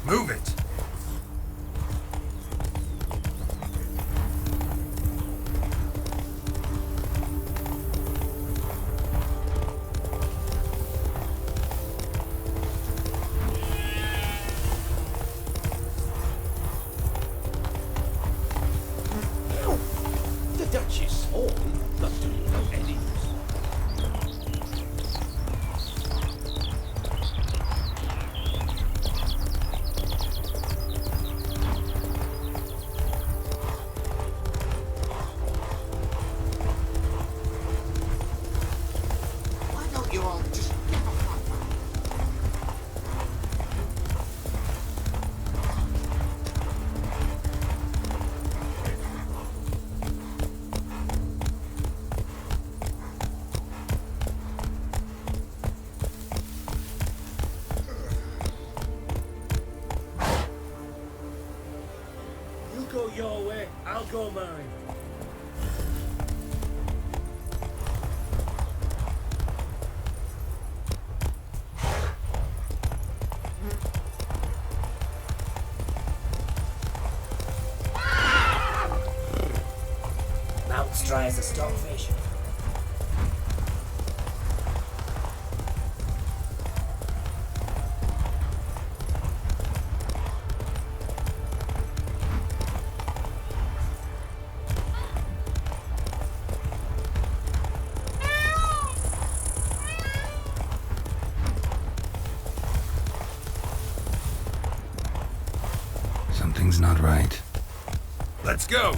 Move it! The Duchess' sword not doing no any use. Why don't you all just get off my back? You go your way, I'll go mine. Mouth's dry as a stockfish. Something's not right. Let's go!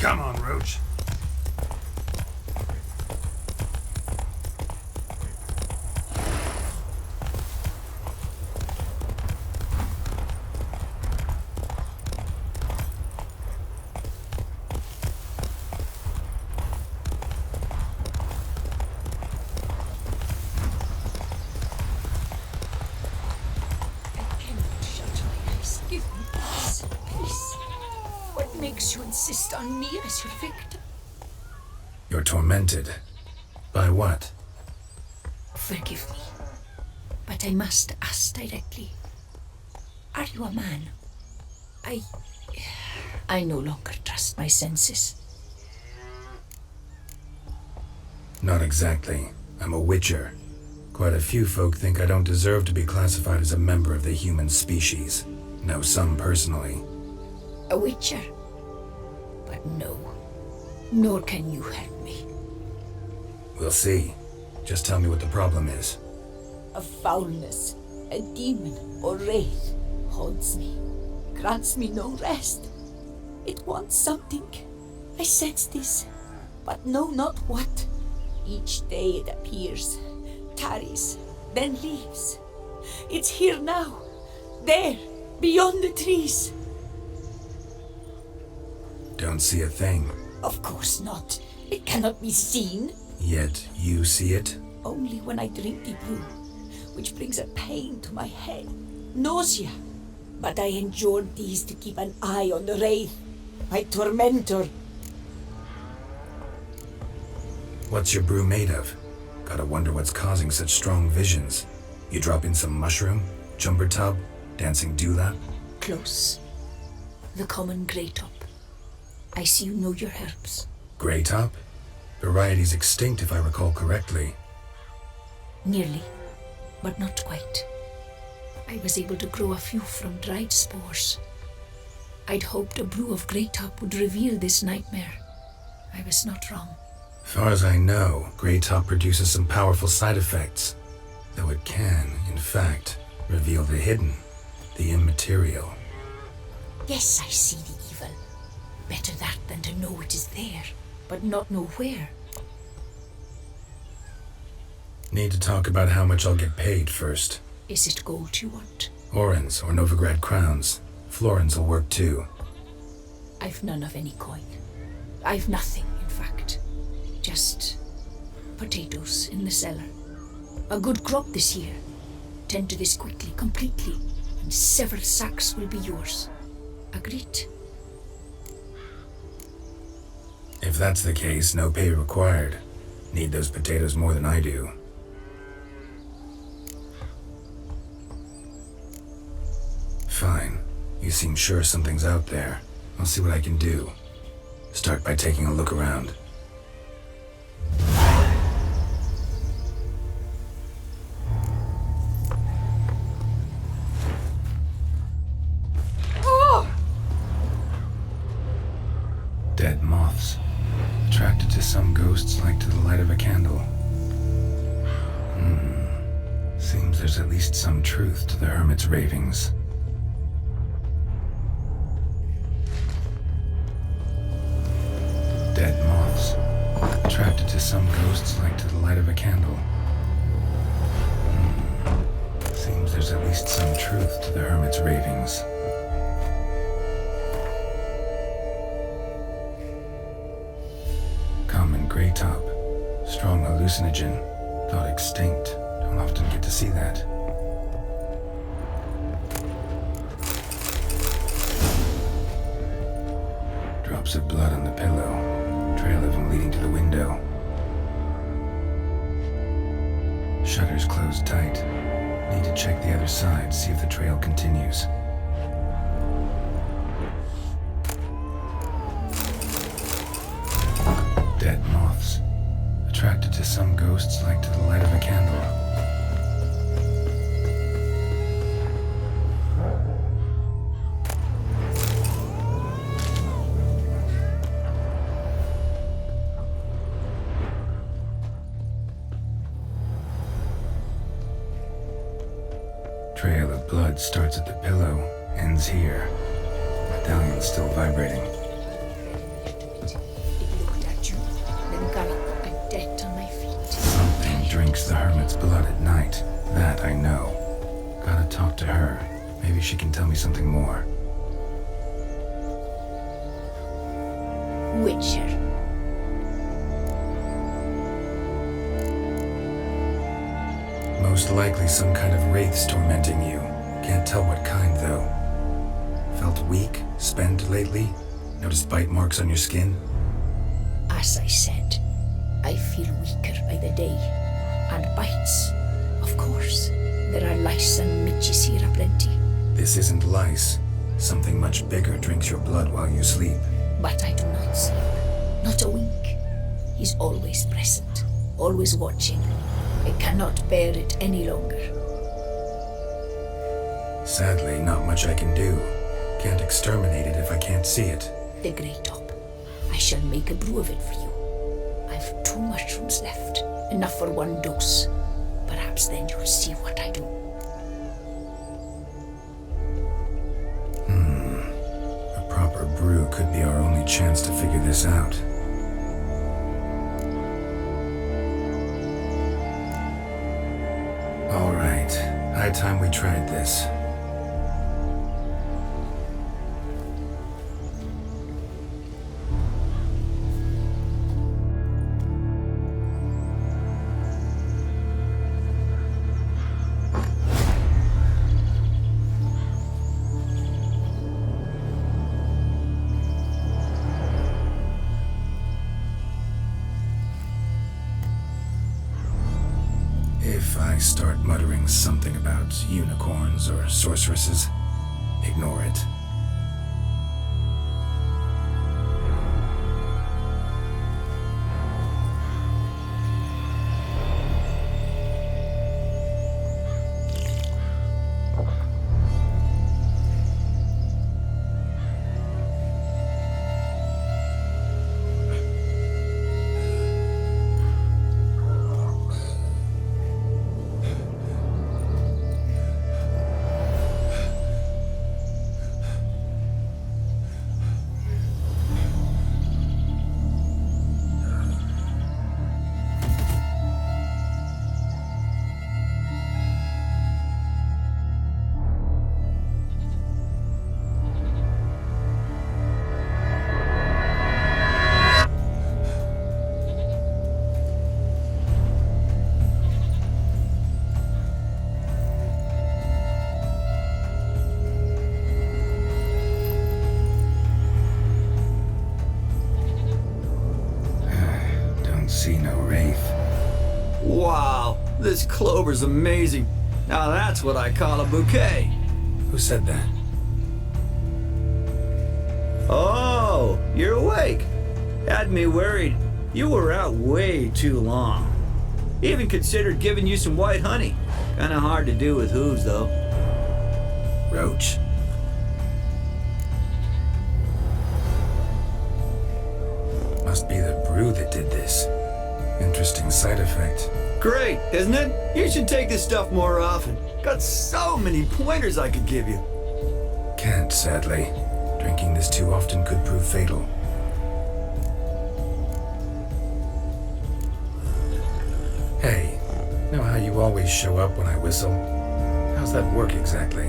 Come on, Roach. Makes you insist on me as your victim? You're tormented. By what? Forgive me, but I must ask directly. Are you a man? I no longer trust my senses. Not exactly. I'm a witcher. Quite a few folk think I don't deserve to be classified as a member of the human species. Know some personally. A witcher? But no, nor can you help me. We'll see. Just tell me what the problem is. A foulness, a demon or wraith haunts me, grants me no rest. It wants something. I sense this, but know not what. Each day it appears, tarries, then leaves. It's here now, there, beyond the trees. Don't see a thing. Of course not. It cannot be seen. Yet you see it? Only when I drink the brew, which brings a pain to my head, nausea. But I endured these to keep an eye on the wraith, my tormentor. What's your brew made of? Gotta wonder what's causing such strong visions. You drop in some mushroom, jumper tub, dancing dewlap? Close. The common grey top. I see you know your herbs. Grey top? Variety's extinct if I recall correctly. Nearly, but not quite. I was able to grow a few from dried spores. I'd hoped a brew of grey top would reveal this nightmare. I was not wrong. As far as I know, grey top produces some powerful side effects. Though it can, in fact, reveal the hidden, the immaterial. Yes, I see the evil. Better that than to know it is there, but not know where. Need to talk about how much I'll get paid first. Is it gold you want? Orens or Novigrad crowns. Florins will work too. I've none of any coin. I've nothing, in fact. Just potatoes in the cellar. A good crop this year. Tend to this quickly, completely, and several sacks will be yours. Agreed? If that's the case, no pay required. Need those potatoes more than I do. Fine. You seem sure something's out there. I'll see what I can do. Start by taking a look around. Dead moths. Attracted to some ghosts like to the light of a candle. Seems there's at least some truth to the hermit's ravings. Dead moths. Attracted to some ghosts like to the light of a candle. Seems there's at least some truth to the hermit's ravings. Common grey top. Strong hallucinogen. Thought extinct. Don't often get to see that. Drops of blood on the pillow. Trail of them leading to the window. Shutters closed tight. Need to check the other side, see if the trail continues. Dead moths. Attracted to some ghosts like to the light of a candle. Trail of blood starts at the pillow, ends here. Medallion's still vibrating. drinks the hermit's blood at night. That I know. Gotta talk to her. Maybe she can tell me something more. Witcher. Most likely some kind of wraith's tormenting you. Can't tell what kind, though. Felt weak, spent lately? Noticed bite marks on your skin? As I said, I feel weaker by the day. And bites, of course. There are lice and midges here aplenty. This isn't lice. Something much bigger drinks your blood while you sleep. But I do not sleep. Not a wink. He's always present, always watching. I cannot bear it any longer. Sadly, not much I can do. Can't exterminate it if I can't see it. The Grey Top. I shall make a brew of it for you. I've 2 mushrooms left. Enough for 1 dose. Perhaps then you'll see what I do. A proper brew could be our only chance to figure this out. All right. High time we tried this. If I start muttering something about unicorns or sorceresses, ignore it. See no wraith. Wow, this clover's amazing. Now that's what I call a bouquet. Who said that? Oh, you're awake. Had me worried. You were out way too long. Even considered giving you some white honey. Kinda hard to do with hooves, though. Roach? Must be the brew that did this. Interesting side effect. Great, isn't it? You should take this stuff more often. Got so many pointers I could give you. Can't, sadly. Drinking this too often could prove fatal. Hey, know how you always show up when I whistle? How's that work exactly?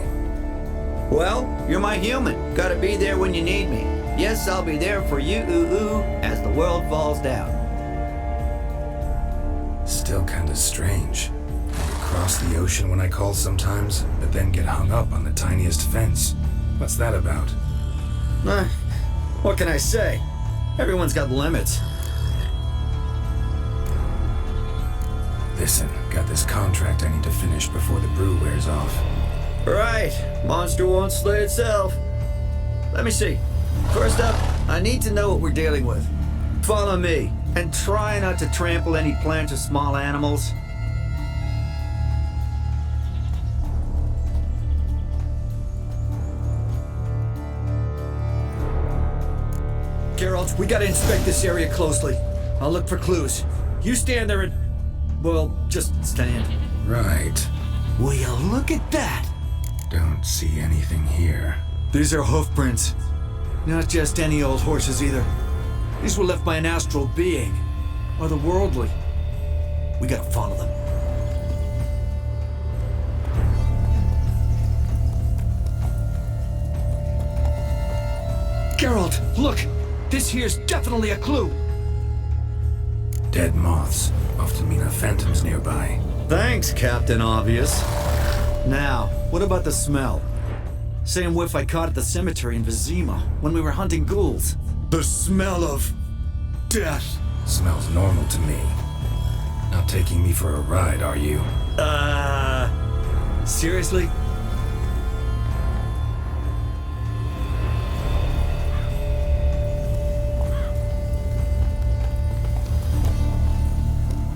Well, you're my human. Gotta be there when you need me. Yes, I'll be there for you, as the world falls down. Still kinda strange. I cross the ocean when I call sometimes, but then get hung up on the tiniest fence. What's that about? What can I say? Everyone's got limits. Listen, got this contract I need to finish before the brew wears off. Right, monster won't slay itself. Let me see. First up, I need to know what we're dealing with. Follow me, and try not to trample any plants or small animals. Geralt, we gotta inspect this area closely. I'll look for clues. You stand there and... well, just stand. Right. Will you look at that? Don't see anything here. These are hoof prints. Not just any old horses either. These were left by an astral being. Otherworldly. We gotta follow them. Geralt, look! This here's definitely a clue! Dead moths often mean a phantom's nearby. Thanks, Captain Obvious. Now, what about the smell? Same whiff I caught at the cemetery in Vizima when we were hunting ghouls. The smell of death. Smells normal to me. Not taking me for a ride, are you? Seriously?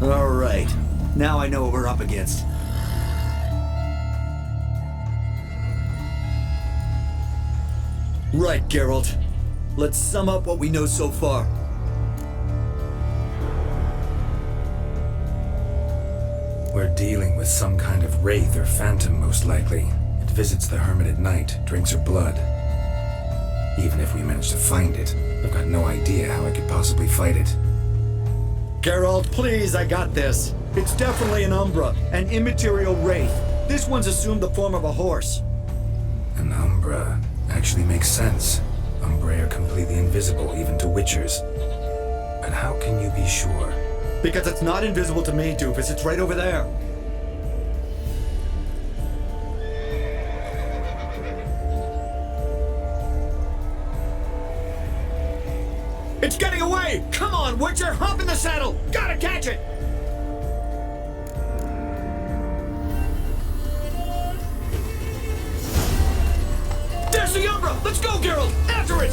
All right. Now I know what we're up against. Right, Geralt. Let's sum up what we know so far. We're dealing with some kind of wraith or phantom, most likely. It visits the hermit at night, drinks her blood. Even if we manage to find it, I've got no idea how I could possibly fight it. Geralt, please, I got this. It's definitely an Umbra, an immaterial wraith. This one's assumed the form of a horse. An Umbra actually makes sense. Umbrae are completely invisible, even to witchers. But how can you be sure? Because it's not invisible to me, Doofus. It's right over there. It's getting away! Come on, Witcher! Hop in the saddle! Gotta catch it! There's the Umbra! Let's go, Geralt! After it!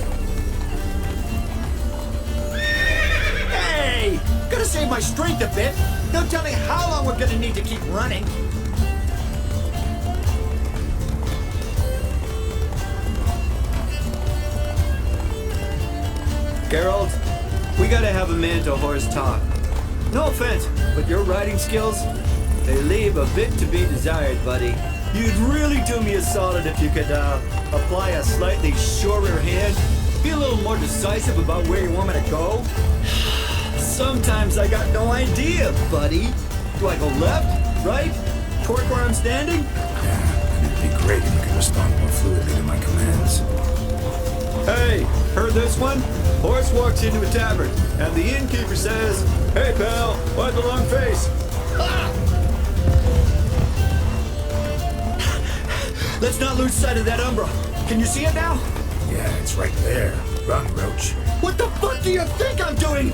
Hey! Gotta save my strength a bit. Don't tell me how long we're gonna need to keep running. Geralt, we gotta have a man-to-horse talk. No offense, but your riding skills, they leave a bit to be desired, buddy. You'd really do me a solid if you could, apply a slightly surer hand, be a little more decisive about where you want me to go. Sometimes I got no idea, buddy. Do I go left, right, toward where I'm standing? Yeah, and it'd be great if you could respond more fluidly to my commands. Hey, heard this one? Horse walks into a tavern, and the innkeeper says, "Hey pal, why the long face?" Ha! Let's not lose sight of that Umbra. Can you see it now? Yeah, it's right there. Run, Roach. What the fuck do you think I'm doing?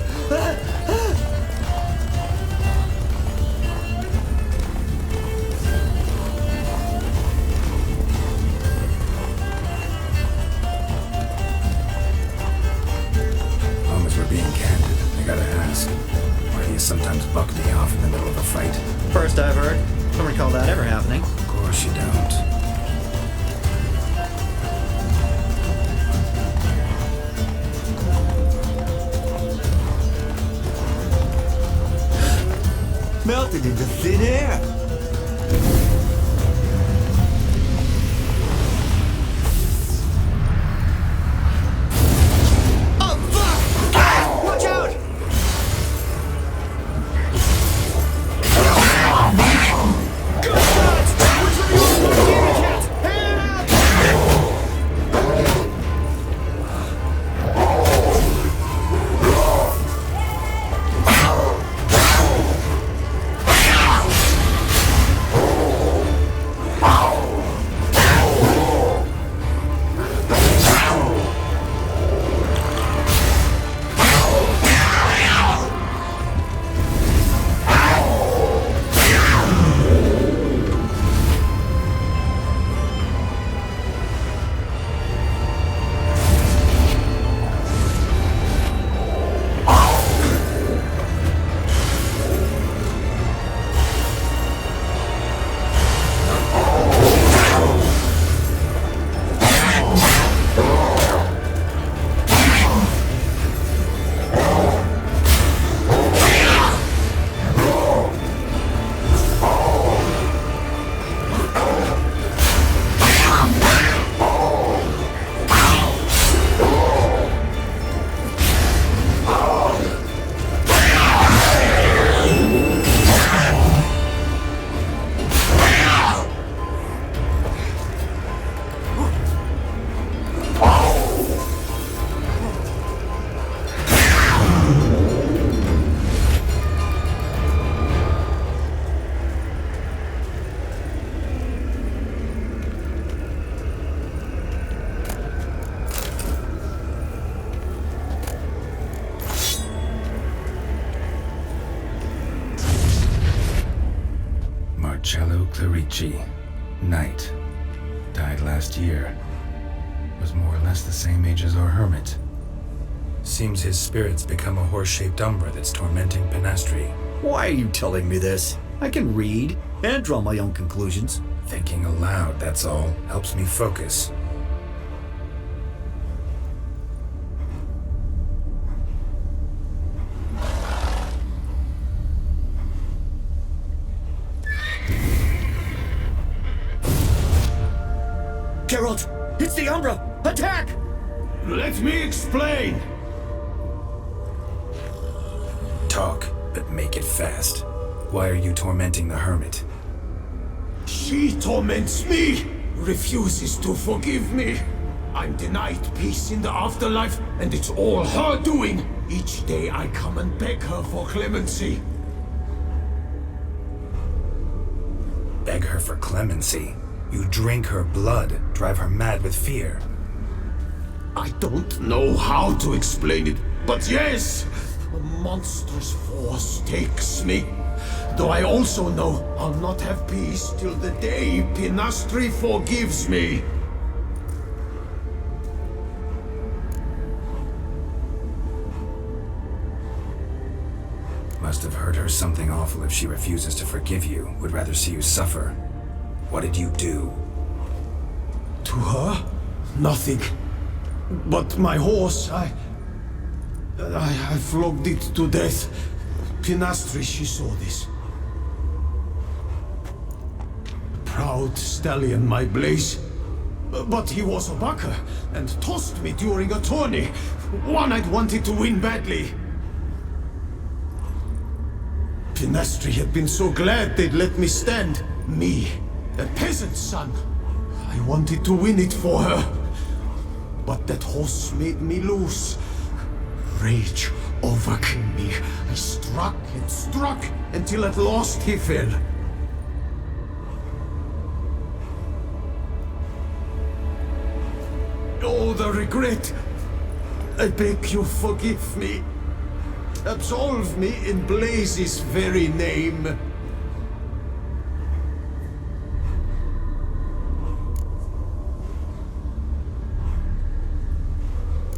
Long as we're being candid, I gotta ask. Why do you sometimes buck me off in the middle of a fight? First I've heard. Don't recall that ever happening. Of course you don't. Melted into thin air. Oh, fuck! Ah, watch out! Good shots! Which one of you is the demon cat? Hand up! Marcello Clerici, knight. Died last year. Was more or less the same age as our hermit. Seems his spirit's become a horse-shaped umbra that's tormenting Pinastri. Why are you telling me this? I can read and draw my own conclusions. Thinking aloud, that's all. Helps me focus. Geralt, it's the Umbra! Attack! Let me explain. Talk, but make it fast. Why are you tormenting the hermit? She torments me, refuses to forgive me. I'm denied peace in the afterlife, and it's all her doing. Each day I come and beg her for clemency. Beg her for clemency. You drink her blood, drive her mad with fear. I don't know how to explain it, but yes, a monstrous force takes me. Though I also know I'll not have peace till the day Pinastri forgives me. Must have heard her something awful if she refuses to forgive you, would rather see you suffer. What did you do? To her? Nothing. But my horse, I flogged it to death. Pinastri, she saw this. Proud stallion, my blaze. But he was a bucker, and tossed me during a tourney. One I'd wanted to win badly. Pinastri had been so glad they'd let me stand. Me, a peasant's son. I wanted to win it for her. But that horse made me lose. Rage overcame me. I struck and struck until at last he fell. Oh, the regret. I beg you forgive me. Absolve me in Blaze's very name.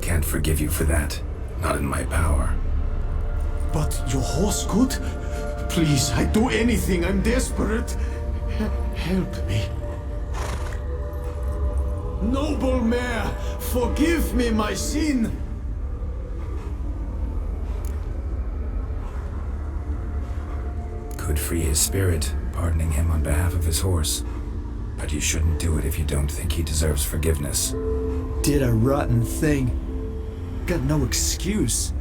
Can't forgive you for that. Not in my power. But your horse could? Please, I'd do anything. I'm desperate. Help me. Noble mare, forgive me my sin. Could free his spirit, pardoning him on behalf of his horse. But you shouldn't do it if you don't think he deserves forgiveness. Did a rotten thing. Got no excuse.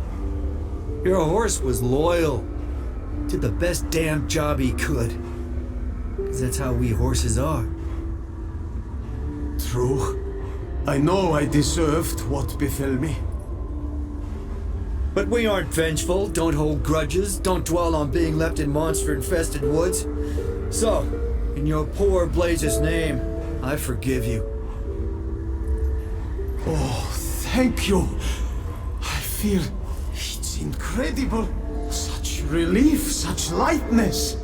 Your horse was loyal. Did the best damn job he could. 'Cause that's how we horses are. True. I know I deserved what befell me. But we aren't vengeful, don't hold grudges, don't dwell on being left in monster-infested woods. So, in your poor Blaze's name, I forgive you. Oh, thank you. I feel it's incredible. Such relief, such lightness.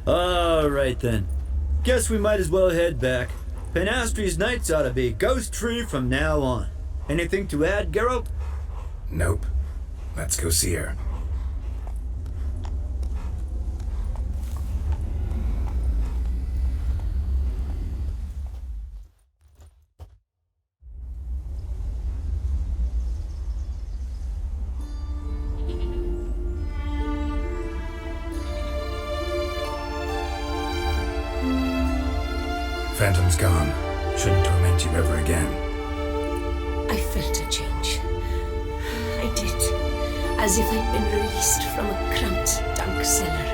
All right then. Guess we might as well head back. Pinastri's nights ought to be ghost-free from now on. Anything to add, Geralt? Nope. Let's go see her. Phantom's gone. Shouldn't torment you ever again. I felt a change. I did. As if I'd been released from a cramped, dank cellar.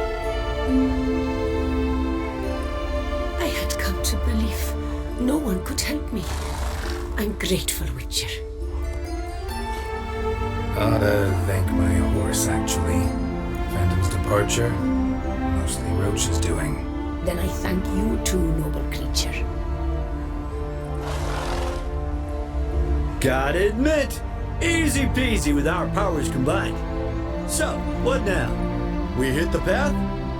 I had come to believe no one could help me. I'm grateful, Witcher. Oughta thank my horse, actually. Phantom's departure? mostly Roach's doing. Then I thank you too, noble creature. Gotta admit, easy peasy with our powers combined. So, what now? We hit the path?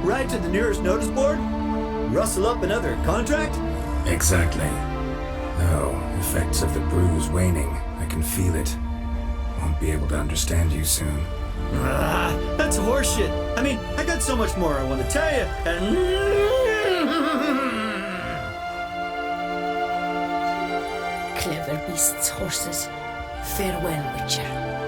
Right to the nearest notice board? Rustle up another contract? Exactly. Oh, effects of the brew's waning. I can feel it. Won't be able to understand you soon. Ah, that's horseshit. I mean, I got so much more I want to tell you, and... Clever beasts, horses. Farewell, Witcher.